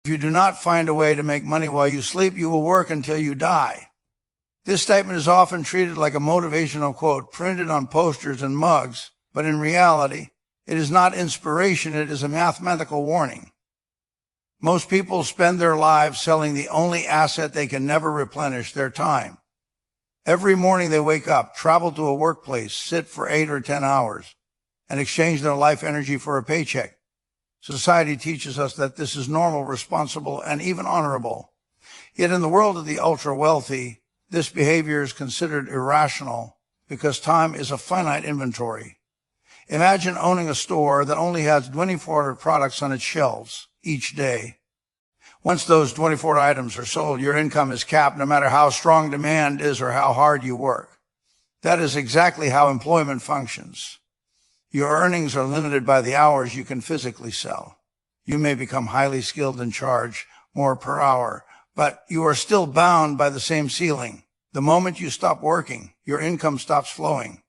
If you do not find a way to make money while you sleep, you will work until you die. This statement is often treated like a motivational quote printed on posters and mugs, but in reality, it is not inspiration, it is a mathematical warning. Most people spend their lives selling the only asset they can never replenish, their time. Every morning they wake up, travel to a workplace, sit for 8 or 10 hours, and exchange their life energy for a paycheck. Society teaches us that this is normal, responsible, and even honorable. Yet in the world of the ultra-wealthy, this behavior is considered irrational because time is a finite inventory. Imagine owning a store that only has 24 products on its shelves each day. Once those 24 items are sold, your income is capped no matter how strong demand is or how hard you work. That is exactly how employment functions. Your earnings are limited by the hours you can physically sell. You may become highly skilled and charge more per hour, but you are still bound by the same ceiling. The moment you stop working, your income stops flowing.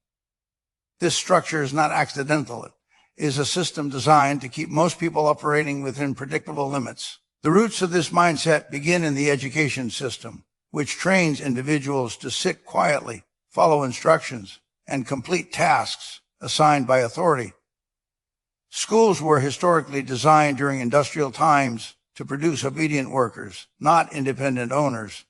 This structure is not accidental. It is a system designed to keep most people operating within predictable limits. The roots of this mindset begin in the education system, which trains individuals to sit quietly, follow instructions, and complete tasks assigned by authority. Schools were historically designed during industrial times to produce obedient workers, not independent owners.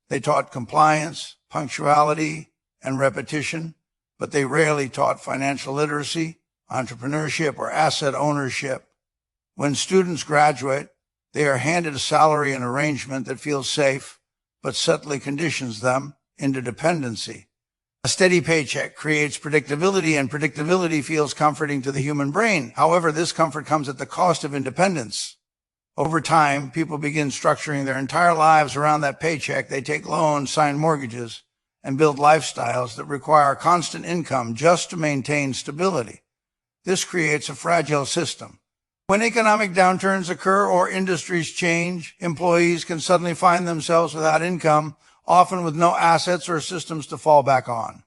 They taught compliance, punctuality, and repetition, but they rarely taught financial literacy, entrepreneurship, or asset ownership. When students graduate, they are handed a salary and arrangement that feels safe, but subtly conditions them into dependency. A steady paycheck creates predictability, and predictability feels comforting to the human brain. However, this comfort comes at the cost of independence. Over time, people begin structuring their entire lives around that paycheck. They take loans, sign mortgages, and build lifestyles that require constant income just to maintain stability. This creates a fragile system. When economic downturns occur or industries change, employees can suddenly find themselves without income, often with no assets or systems to fall back on.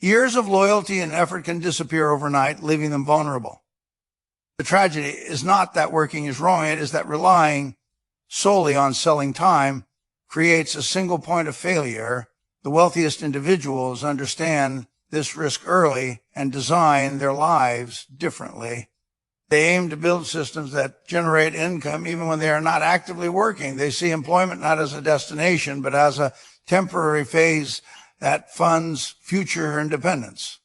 Years of loyalty and effort can disappear overnight, leaving them vulnerable. The tragedy is not that working is wrong, it is that relying solely on selling time creates a single point of failure. The wealthiest individuals understand this risk early and design their lives differently. They aim to build systems that generate income even when they are not actively working. They see employment not as a destination, but as a temporary phase that funds future independence.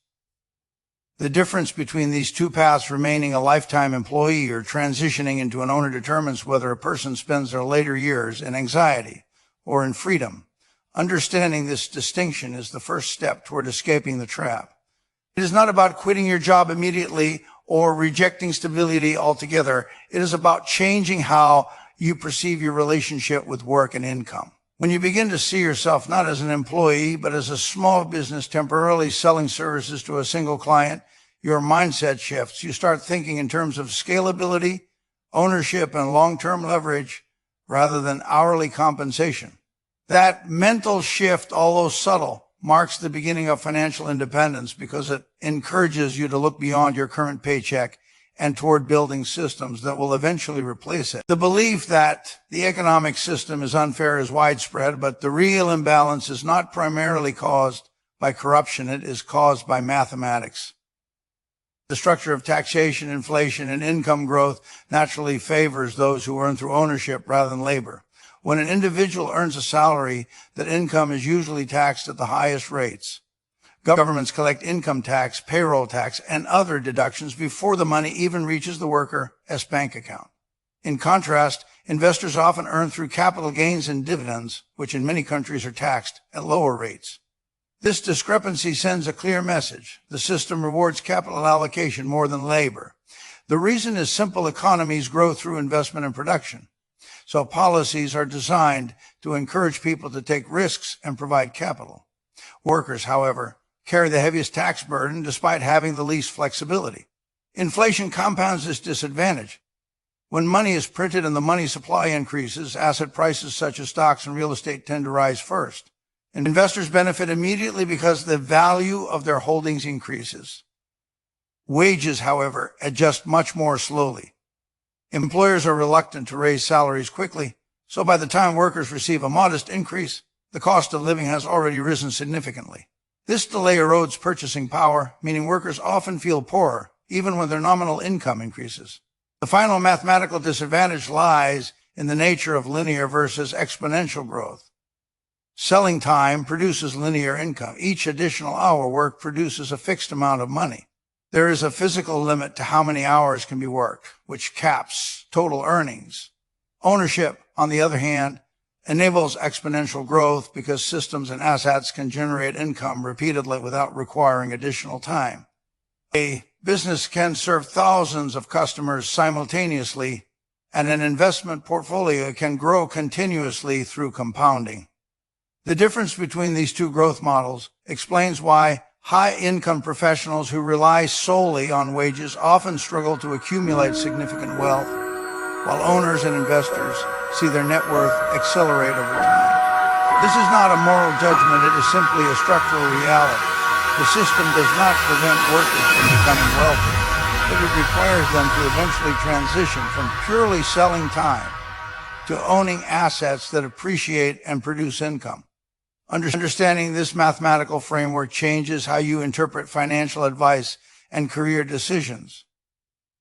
The difference between these two paths, remaining a lifetime employee or transitioning into an owner, determines whether a person spends their later years in anxiety or in freedom. Understanding this distinction is the first step toward escaping the trap. It is not about quitting your job immediately or rejecting stability altogether. It is about changing how you perceive your relationship with work and income. When you begin to see yourself not as an employee, but as a small business temporarily selling services to a single client, your mindset shifts. You start thinking in terms of scalability, ownership, and long-term leverage rather than hourly compensation. That mental shift, although subtle, marks the beginning of financial independence because it encourages you to look beyond your current paycheck and toward building systems that will eventually replace it. The belief that the economic system is unfair is widespread, but the real imbalance is not primarily caused by corruption. It is caused by mathematics. The structure of taxation, inflation, and income growth naturally favors those who earn through ownership rather than labor. When an individual earns a salary, that income is usually taxed at the highest rates. Governments collect income tax, payroll tax, and other deductions before the money even reaches the worker's bank account. In contrast, investors often earn through capital gains and dividends, which in many countries are taxed at lower rates. This discrepancy sends a clear message. The system rewards capital allocation more than labor. The reason is simple: economies grow through investment and production. So policies are designed to encourage people to take risks and provide capital. Workers, however, carry the heaviest tax burden despite having the least flexibility. Inflation compounds this disadvantage. When money is printed and the money supply increases, asset prices such as stocks and real estate tend to rise first. And investors benefit immediately because the value of their holdings increases. Wages, however, adjust much more slowly. Employers are reluctant to raise salaries quickly, so by the time workers receive a modest increase, the cost of living has already risen significantly. This delay erodes purchasing power, meaning workers often feel poorer, even when their nominal income increases. The final mathematical disadvantage lies in the nature of linear versus exponential growth. Selling time produces linear income. Each additional hour worked produces a fixed amount of money. There is a physical limit to how many hours can be worked, which caps total earnings. Ownership, on the other hand, enables exponential growth because systems and assets can generate income repeatedly without requiring additional time. A business can serve thousands of customers simultaneously, and an investment portfolio can grow continuously through compounding. The difference between these two growth models explains why high-income professionals who rely solely on wages often struggle to accumulate significant wealth, while owners and investors see their net worth accelerate over time. This is not a moral judgment, it is simply a structural reality. The system does not prevent workers from becoming wealthy, but it requires them to eventually transition from purely selling time to owning assets that appreciate and produce income. Understanding this mathematical framework changes how you interpret financial advice and career decisions.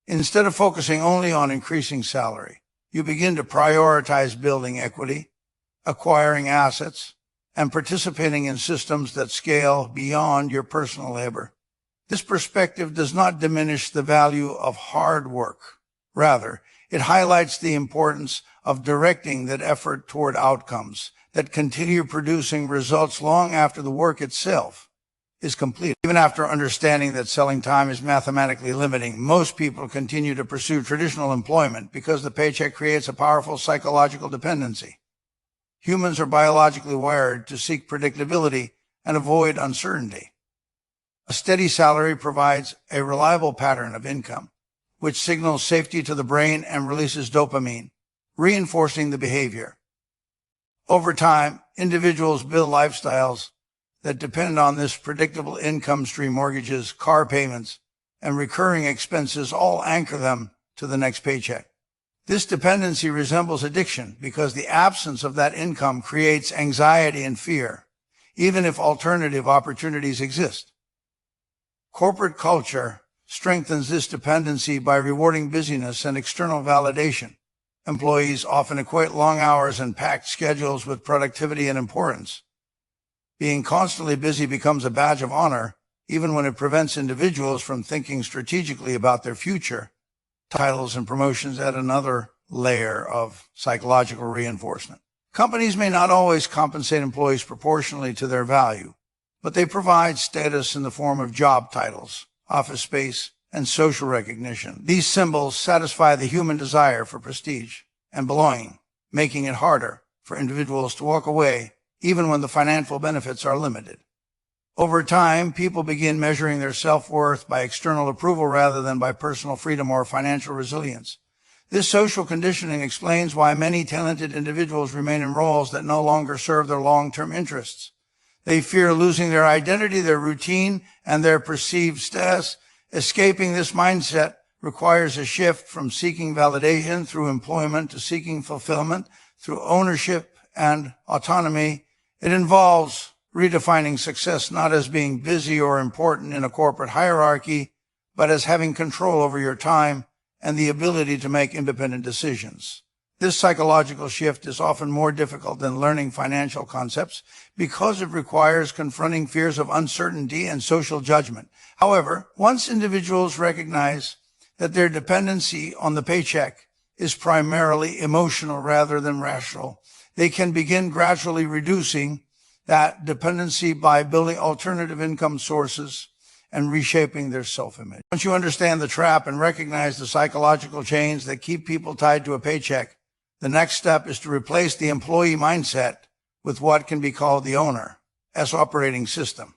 Instead of focusing only on increasing salary, you begin to prioritize building equity, acquiring assets, and participating in systems that scale beyond your personal labor. This perspective does not diminish the value of hard work. Rather, it highlights the importance of directing that effort toward outcomes that continue producing results long after the work itself is complete. Even after understanding that selling time is mathematically limiting, most people continue to pursue traditional employment because the paycheck creates a powerful psychological dependency. Humans are biologically wired to seek predictability and avoid uncertainty. A steady salary provides a reliable pattern of income, which signals safety to the brain and releases dopamine, reinforcing the behavior. Over time, individuals build lifestyles that depend on this predictable income stream. Mortgages, car payments, and recurring expenses all anchor them to the next paycheck. This dependency resembles addiction because the absence of that income creates anxiety and fear, even if alternative opportunities exist. Corporate culture strengthens this dependency by rewarding busyness and external validation. Employees often equate long hours and packed schedules with productivity and importance. Being constantly busy becomes a badge of honor, even when it prevents individuals from thinking strategically about their future. Titles and promotions add another layer of psychological reinforcement. Companies may not always compensate employees proportionally to their value, but they provide status in the form of job titles, office space, and social recognition. These symbols satisfy the human desire for prestige and belonging, making it harder for individuals to walk away even when the financial benefits are limited. Over time, people begin measuring their self-worth by external approval rather than by personal freedom or financial resilience. This social conditioning explains why many talented individuals remain in roles that no longer serve their long-term interests. They fear losing their identity, their routine, and their perceived status. Escaping this mindset requires a shift from seeking validation through employment to seeking fulfillment through ownership and autonomy. It involves redefining success not as being busy or important in a corporate hierarchy, but as having control over your time and the ability to make independent decisions. This psychological shift is often more difficult than learning financial concepts because it requires confronting fears of uncertainty and social judgment. However, once individuals recognize that their dependency on the paycheck is primarily emotional rather than rational, they can begin gradually reducing that dependency by building alternative income sources and reshaping their self-image. Once you understand the trap and recognize the psychological chains that keep people tied to a paycheck, the next step is to replace the employee mindset with what can be called the owner as operating system.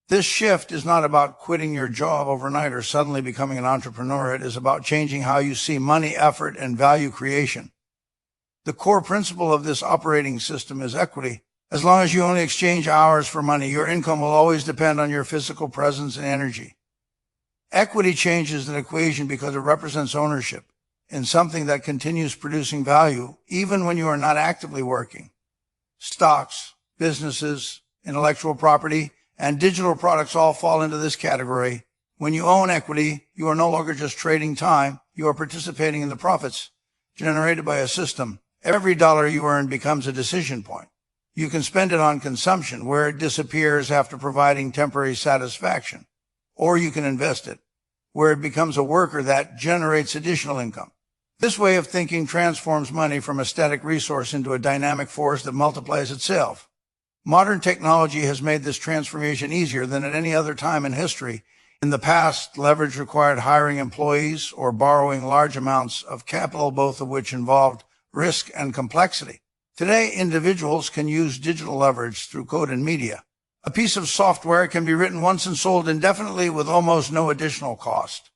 This shift is not about quitting your job overnight or suddenly becoming an entrepreneur. It is about changing how you see money, effort, and value creation. The core principle of this operating system is equity. As long as you only exchange hours for money, your income will always depend on your physical presence and energy. Equity changes the equation because it represents ownership. in something that continues producing value even when you are not actively working. Stocks, businesses, intellectual property, and digital products all fall into this category. When you own equity, you are no longer just trading time, you are participating in the profits generated by a system. Every dollar you earn becomes a decision point. You can spend it on consumption, where it disappears after providing temporary satisfaction. Or you can invest it, where it becomes a worker that generates additional income. This way of thinking transforms money from a static resource into a dynamic force that multiplies itself. Modern technology has made this transformation easier than at any other time in history. In the past, leverage required hiring employees or borrowing large amounts of capital, both of which involved risk and complexity. Today, individuals can use digital leverage through code and media. A piece of software can be written once and sold indefinitely with almost no additional cost.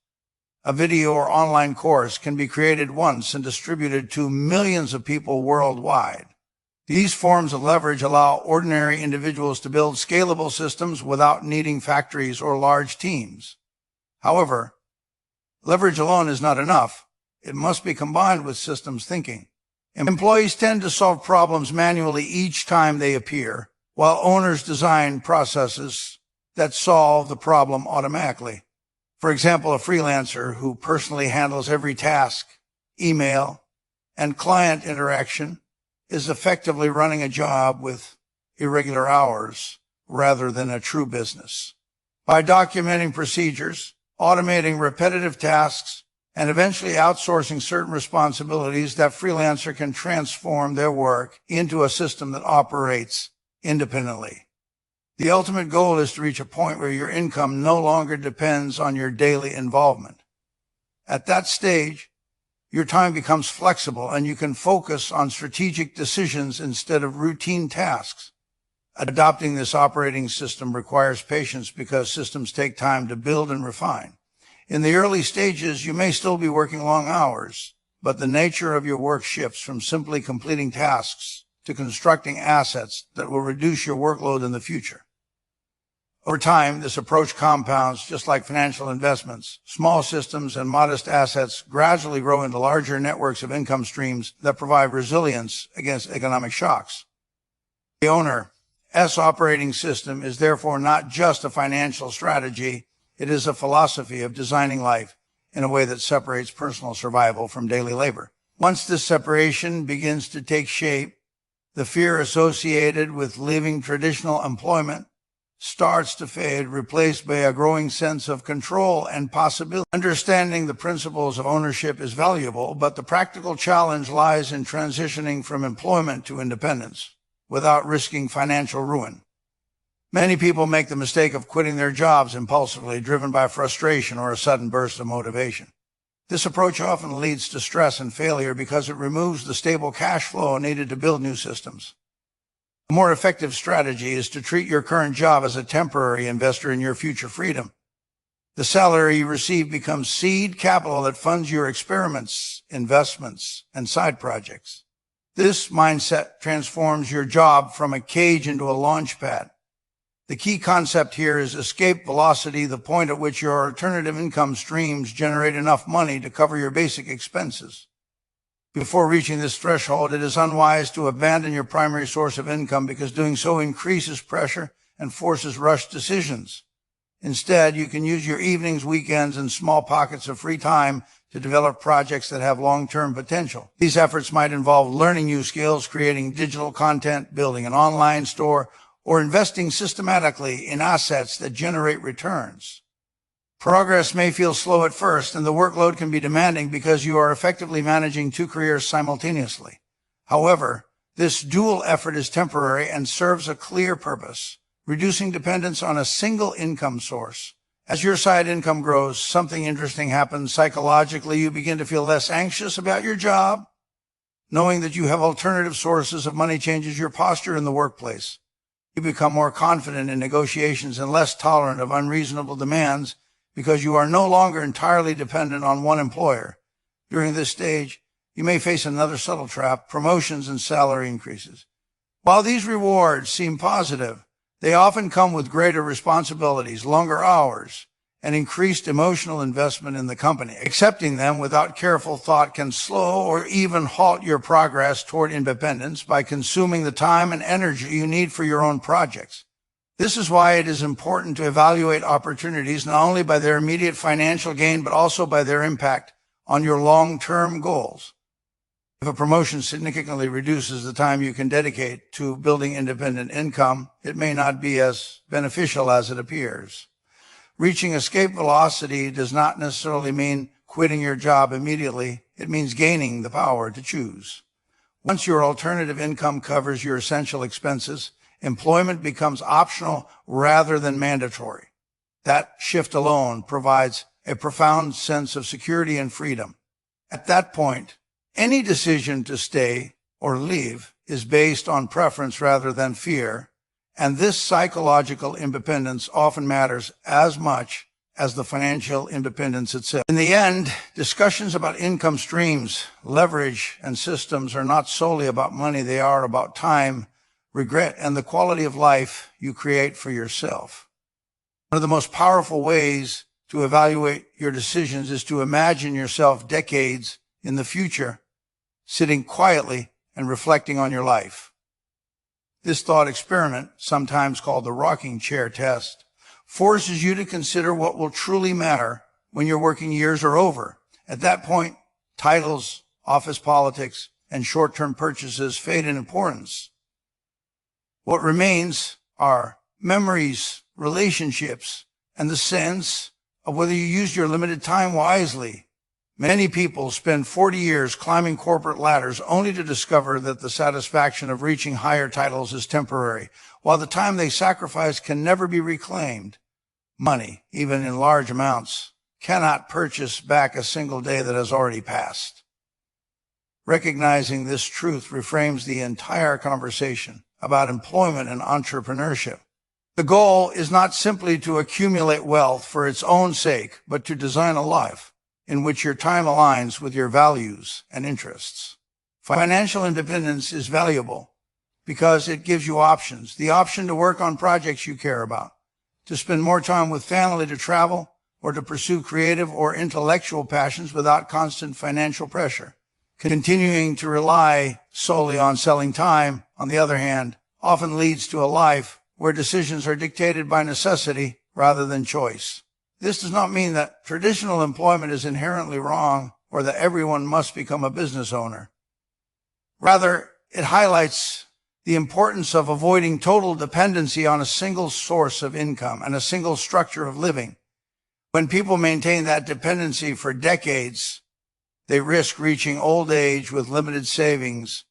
A video or online course can be created once and distributed to millions of people worldwide. These forms of leverage allow ordinary individuals to build scalable systems without needing factories or large teams. However, leverage alone is not enough. It must be combined with systems thinking. Employees tend to solve problems manually each time they appear, while owners design processes that solve the problem automatically. For example, a freelancer who personally handles every task, email, and client interaction is effectively running a job with irregular hours rather than a true business. By documenting procedures, automating repetitive tasks, and eventually outsourcing certain responsibilities, that freelancer can transform their work into a system that operates independently. The ultimate goal is to reach a point where your income no longer depends on your daily involvement. At that stage, your time becomes flexible and you can focus on strategic decisions instead of routine tasks. Adopting this operating system requires patience because systems take time to build and refine. In the early stages, you may still be working long hours, but the nature of your work shifts from simply completing tasks to constructing assets that will reduce your workload in the future. Over time, this approach compounds just like financial investments. Small systems and modest assets gradually grow into larger networks of income streams that provide resilience against economic shocks. The owner's operating system is therefore not just a financial strategy, it is a philosophy of designing life in a way that separates personal survival from daily labor. Once this separation begins to take shape, the fear associated with leaving traditional employment starts to fade, replaced by a growing sense of control and possibility. Understanding the principles of ownership is valuable, but the practical challenge lies in transitioning from employment to independence without risking financial ruin. Many people make the mistake of quitting their jobs impulsively, driven by frustration or a sudden burst of motivation. This approach often leads to stress and failure because it removes the stable cash flow needed to build new systems. A more effective strategy is to treat your current job as a temporary investor in your future freedom. The salary you receive becomes seed capital that funds your experiments, investments, and side projects. This mindset transforms your job from a cage into a launch pad. The key concept here is escape velocity, the point at which your alternative income streams generate enough money to cover your basic expenses. Before reaching this threshold, it is unwise to abandon your primary source of income because doing so increases pressure and forces rushed decisions. Instead, you can use your evenings, weekends, and small pockets of free time to develop projects that have long-term potential. These efforts might involve learning new skills, creating digital content, building an online store, or investing systematically in assets that generate returns. Progress may feel slow at first, and the workload can be demanding because you are effectively managing two careers simultaneously. However, this dual effort is temporary and serves a clear purpose, reducing dependence on a single income source. As your side income grows, something interesting happens psychologically. You begin to feel less anxious about your job. Knowing that you have alternative sources of money changes your posture in the workplace. You become more confident in negotiations and less tolerant of unreasonable demands because you are no longer entirely dependent on one employer. During this stage, you may face another subtle trap: promotions and salary increases. While these rewards seem positive, they often come with greater responsibilities, longer hours, and increased emotional investment in the company. Accepting them without careful thought can slow or even halt your progress toward independence by consuming the time and energy you need for your own projects. This is why it is important to evaluate opportunities not only by their immediate financial gain, but also by their impact on your long-term goals. If a promotion significantly reduces the time you can dedicate to building independent income, it may not be as beneficial as it appears. Reaching escape velocity does not necessarily mean quitting your job immediately. It means gaining the power to choose. Once your alternative income covers your essential expenses, employment becomes optional rather than mandatory. That shift alone provides a profound sense of security and freedom. At that point, any decision to stay or leave is based on preference rather than fear, and this psychological independence often matters as much as the financial independence itself. In the end, discussions about income streams, leverage, and systems are not solely about money. They are about time, regret, and the quality of life you create for yourself. One of the most powerful ways to evaluate your decisions is to imagine yourself decades in the future, sitting quietly and reflecting on your life. This thought experiment, sometimes called the rocking chair test, forces you to consider what will truly matter when your working years are over. At that point, titles, office politics, and short-term purchases fade in importance. What remains are memories, relationships, and the sense of whether you used your limited time wisely. Many people spend 40 years climbing corporate ladders only to discover that the satisfaction of reaching higher titles is temporary, while the time they sacrifice can never be reclaimed. Money, even in large amounts, cannot purchase back a single day that has already passed. Recognizing this truth reframes the entire conversation about employment and entrepreneurship. The goal is not simply to accumulate wealth for its own sake, but to design a life in which your time aligns with your values and interests. Financial independence is valuable because it gives you options. The option to work on projects you care about, to spend more time with family, to travel, or to pursue creative or intellectual passions without constant financial pressure. Continuing to rely solely on selling time, on the other hand, often leads to a life where decisions are dictated by necessity rather than choice. This does not mean that traditional employment is inherently wrong or that everyone must become a business owner. Rather, it highlights the importance of avoiding total dependency on a single source of income and a single structure of living. When people maintain that dependency for decades, they risk reaching old age with limited savings,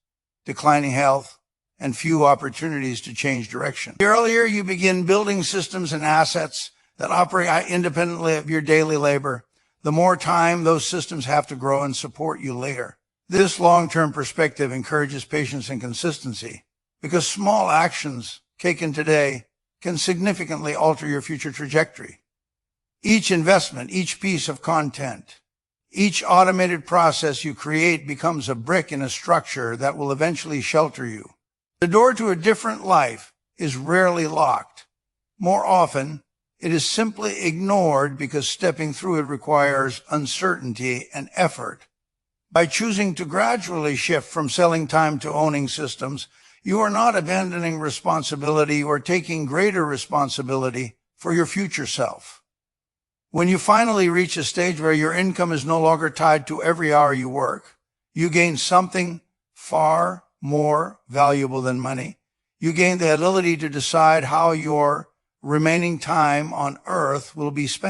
declining health, and few opportunities to change direction. The earlier you begin building systems and assets that operate independently of your daily labor, the more time those systems have to grow and support you later. This long-term perspective encourages patience and consistency, because small actions taken today can significantly alter your future trajectory. Each investment, each piece of content, each automated process you create becomes a brick in a structure that will eventually shelter you. The door to a different life is rarely locked. More often, it is simply ignored because stepping through it requires uncertainty and effort. By choosing to gradually shift from selling time to owning systems, you are not abandoning responsibility, you are taking greater responsibility for your future self. When you finally reach a stage where your income is no longer tied to every hour you work, you gain something far more valuable than money. You gain the ability to decide how your remaining time on earth will be spent.